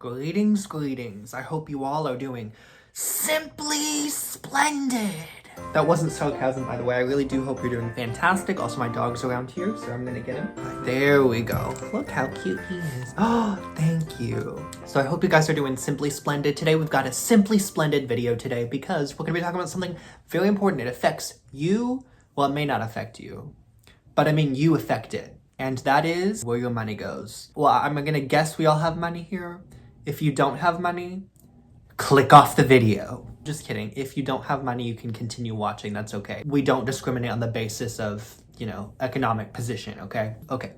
Greetings, greetings. I hope you all are doing simply splendid. That wasn't sarcasm, by the way. I really do hope you're doing fantastic. Also, my dog's around here, so I'm gonna get him. There we go. Look how cute he is. Oh, thank you. So I hope you guys are doing simply splendid. Today, we've got a simply splendid video today because we're gonna be talking about something very important. It affects you. Well, it may not affect you, but I mean, you affect it. And that is where your money goes. Well, I'm gonna guess we all have money here. If you don't have money, click off the video. Just kidding. If you don't have money, you can continue watching. That's okay. We don't discriminate on the basis of, economic position, okay? Okay.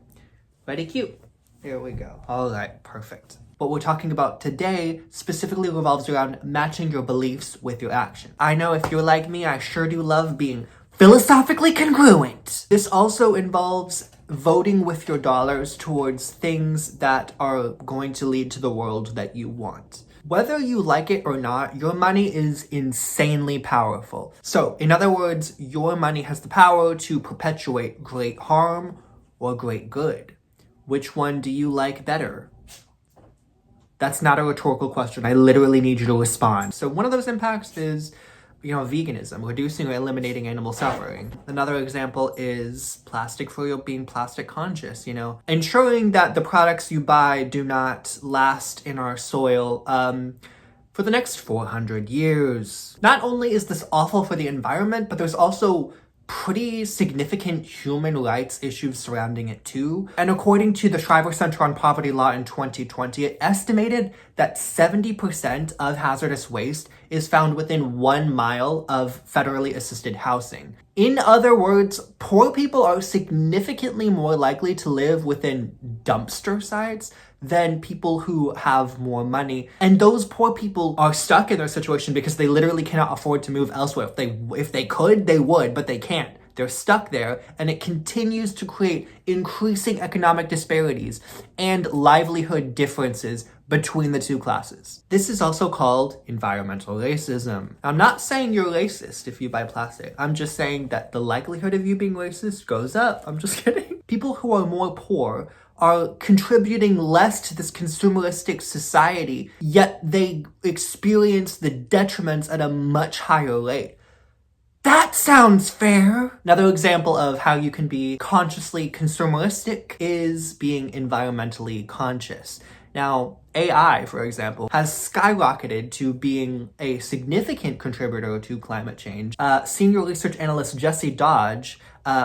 Ready? Cute. Here we go. All right, perfect. What we're talking about today specifically revolves around matching your beliefs with your action. I know if you're like me, I sure do love being philosophically congruent. This also involves voting with your dollars towards things that are going to lead to the world that you want. Whether you like it or not, your money is insanely powerful. So, in other words, your money has the power to perpetuate great harm or great good. Which one do you like better? That's not a rhetorical question. I literally need you to respond. So one of those impacts is veganism, reducing or eliminating animal suffering. Another example is plastic free or being plastic conscious, ensuring that the products you buy do not last in our soil for the next 400 years. Not only is this awful for the environment, but there's also pretty significant human rights issues surrounding it too. And according to the Shriver Center on Poverty Law in 2020, it estimated that 70% of hazardous waste is found within 1 mile of federally assisted housing. In other words, poor people are significantly more likely to live within dumpster sites than people who have more money. And those poor people are stuck in their situation because they literally cannot afford to move elsewhere. If they could, they would, but they can't. They're stuck there, and it continues to create increasing economic disparities and livelihood differences between the two classes. This is also called environmental racism. I'm not saying you're racist if you buy plastic. I'm just saying that the likelihood of you being racist goes up. I'm just kidding. People who are more poor are contributing less to this consumeristic society, yet they experience the detriments at a much higher rate. That sounds fair. Another example of how you can be consciously consumeristic is being environmentally conscious. Now, AI, for example, has skyrocketed to being a significant contributor to climate change. Senior research analyst Jesse Dodge,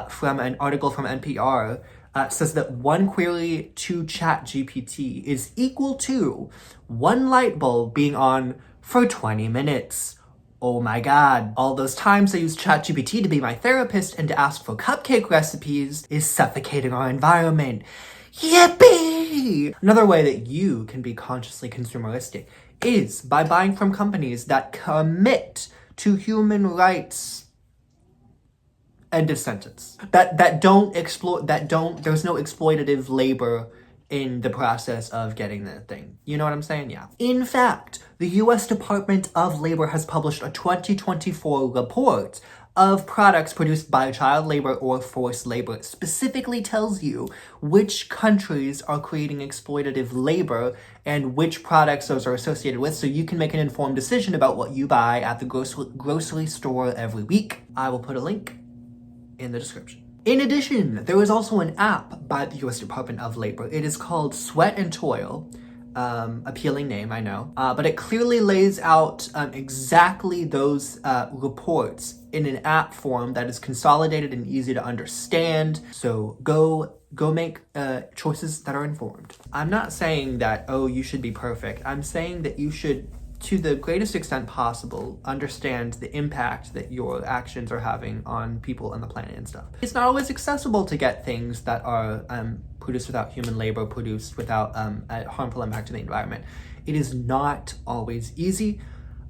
from an article from NPR, says that one query to ChatGPT is equal to one light bulb being on for 20 minutes. Oh my god, all those times I use ChatGPT to be my therapist and to ask for cupcake recipes is suffocating our environment. Yippee! Another way that you can be consciously consumeristic is by buying from companies that commit to human rights. End of sentence. That don't exploit, there's no exploitative labor in the process of getting the thing. You know what I'm saying? Yeah. In fact, the US Department of Labor has published a 2024 report of products produced by child labor or forced labor. It specifically tells you which countries are creating exploitative labor and which products those are associated with, so you can make an informed decision about what you buy at the grocery store every week. I will put a link in the description. In addition, there is also an app by the US Department of Labor. It is called Sweat and Toil. Appealing name, I know. But it clearly lays out exactly those reports in an app form that is consolidated and easy to understand. So go make choices that are informed. I'm not saying that, you should be perfect. I'm saying that you should, to the greatest extent possible, understand the impact that your actions are having on people on the planet and stuff. It's not always accessible to get things that are produced without human labor, produced without a harmful impact to the environment. It is not always easy,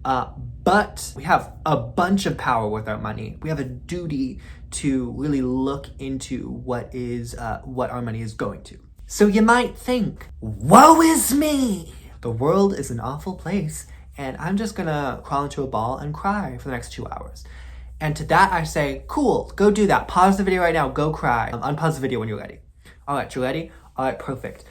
but we have a bunch of power with our money. We have a duty to really look into what our money is going to. So you might think, woe is me! The world is an awful place, and I'm just gonna crawl into a ball and cry for the next 2 hours. And to that I say, cool, go do that. Pause the video right now, go cry. Unpause the video when you're ready. All right, you ready? All right, perfect.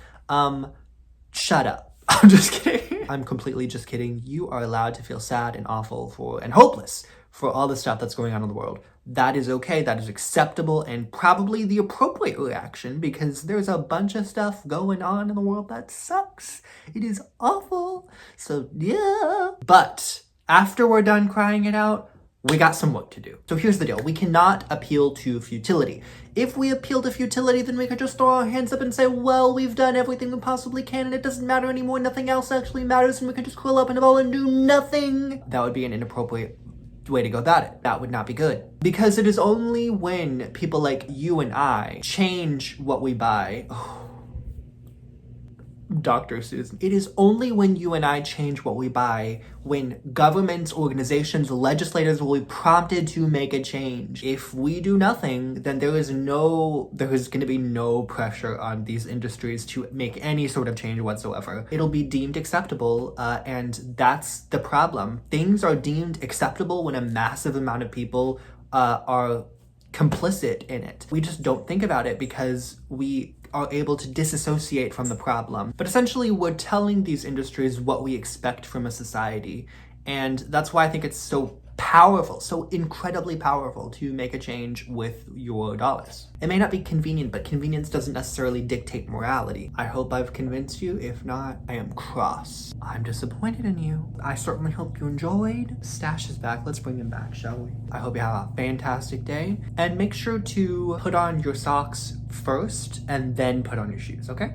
Shut up. I'm just kidding. I'm completely just kidding. You are allowed to feel sad and awful and hopeless for all the stuff that's going on in the world. That is okay, that is acceptable, and probably the appropriate reaction because there's a bunch of stuff going on in the world that sucks. It is awful. So yeah. But after we're done crying it out, we got some work to do. So here's the deal. We cannot appeal to futility. If we appeal to futility, then we could just throw our hands up and say, well, we've done everything we possibly can and it doesn't matter anymore. Nothing else actually matters and we can just curl up in a ball and do nothing. That would be an inappropriate way to go about it. That would not be good. Because it is only when people like you and I change what we buy. Dr. Susan. It is only when you and I change what we buy, when governments, organizations, legislators will be prompted to make a change. If we do nothing, then there is going to be no pressure on these industries to make any sort of change whatsoever. It'll be deemed acceptable, and that's the problem. Things are deemed acceptable when a massive amount of people are complicit in it. We just don't think about it because we are able to disassociate from the problem. But essentially, we're telling these industries what we expect from a society. And that's why I think it's so powerful, so incredibly powerful to make a change with your dollars. It may not be convenient, but convenience doesn't necessarily dictate morality. I hope I've convinced you. If not, I am cross. I'm disappointed in you. I certainly hope you enjoyed. Stash is back. Let's bring him back, shall we? I hope you have a fantastic day. And make sure to put on your socks first and then put on your shoes, okay?